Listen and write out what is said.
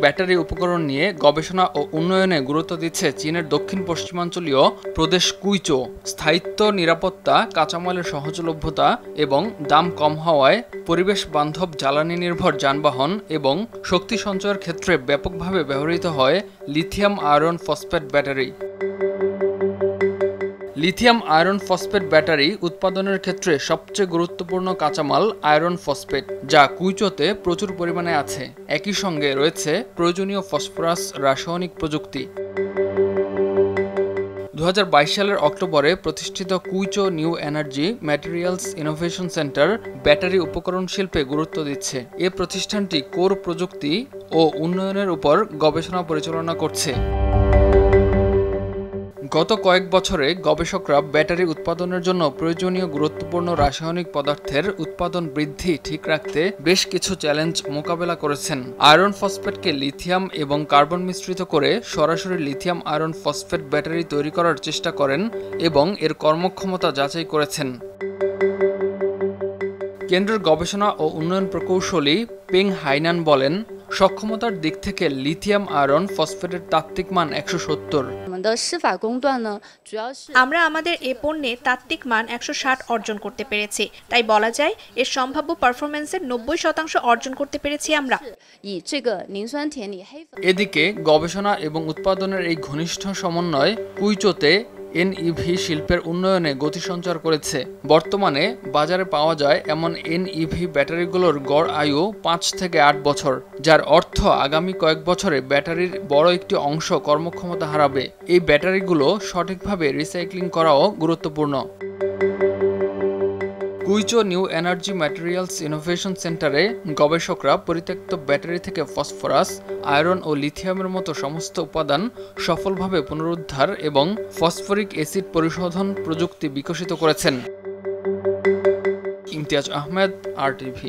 Battery উপকরণ নিয়ে গবেষণা ও উন্নয়নে গুরুত্ব দিচ্ছে চীনের দক্ষিণ পশ্চিমাঞ্চলীয় প্রদেশ কুইচো। স্থায়িত্ব, নিরাপত্তা, কাঁচামালের সহজলভ্যতা এবং দাম কম হওয়ায় পরিবেশ বান্ধব জ্বালানি নির্ভর যানবাহন এবং শক্তি সঞ্চয়ের ক্ষেত্রে ব্যাপকভাবে ব্যবহৃত হয় lithium iron phosphate battery. Lithium iron phosphate battery উৎপাদনের ক্ষেত্রে সবচেয়ে গুরুত্বপূর্ণ কাঁচামাল আয়রন ফসফেট, যা কুইচোতে প্রচুর পরিমাণে আছে। একই সঙ্গে রয়েছে প্রয়োজনীয় ফসফরাস রাসায়নিক প্রযুক্তি। 2022 সালের অক্টোবরে প্রতিষ্ঠিত Guizhou new energy materials innovation centre battery উপকরণ শিল্পে গুরুত্ব দিচ্ছে। এ প্রতিষ্ঠানটি কোর প্রযুক্তি ও উন্নয়নের উপর গবেষণা পরিচালনা করছে। গত কয়েক বছরে গবেষকরা ব্যাটারি উৎপাদনের জন্য প্রয়োজনীয় গুরুত্বপূর্ণ রাসায়নিক পদার্থের উৎপাদন বৃদ্ধি ঠিক রাখতে বেশ কিছু চ্যালেঞ্জ মোকাবেলা করেছেন। আয়রন ফসফেটকে লিথিয়াম এবং কার্বন মিশ্রিত করে সরাসরি লিথিয়াম আয়রন ফসফেট ব্যাটারি তৈরি করার চেষ্টা করেন এবং এর কর্মক্ষমতা যাচাই করেছেন। কেন্দ্রের গবেষণা ও উন্নয়ন প্রকৌশলী পেং হাইনান বলেন, সক্ষমতার দিক থেকে লিথিয়াম আয়রন ফসফেটের তাত্ত্বিক মান 170। আমরা আমাদের এ পণ্যে তাত্ত্বিক মান 160 অর্জন করতে পেরেছি। তাই বলা যায় এর সম্ভাব্য পারফরম্যান্সের 90% অর্জন করতে পেরেছি আমরা। এদিকে গবেষণা এবং উৎপাদনের এই ঘনিষ্ঠ সমন্বয় কুইচোতে এনইভি শিল্পের উন্নয়নে গতি সঞ্চার করেছে। বর্তমানে বাজারে পাওয়া যায় এমন এনইভি ব্যাটারিগুলোর গড় আয়ু 5 থেকে 8 বছর, যার অর্থ আগামী কয়েক বছরে ব্যাটারির বড় একটি অংশ কর্মক্ষমতা হারাবে। এই ব্যাটারিগুলো সঠিকভাবে রিসাইক্লিং করাও গুরুত্বপূর্ণ। Guizhou new energy materials innovation সেন্টারে গবেষকরা পরিত্যক্ত ব্যাটারি থেকে ফসফরাস, আয়রন ও লিথিয়ামের মতো সমস্ত উপাদান সফলভাবে পুনরুদ্ধার এবং ফসফরিক অ্যাসিড পরিশোধন প্রযুক্তি বিকশিত করেছেন। ইমতিয়াজ আহমেদ, RTV।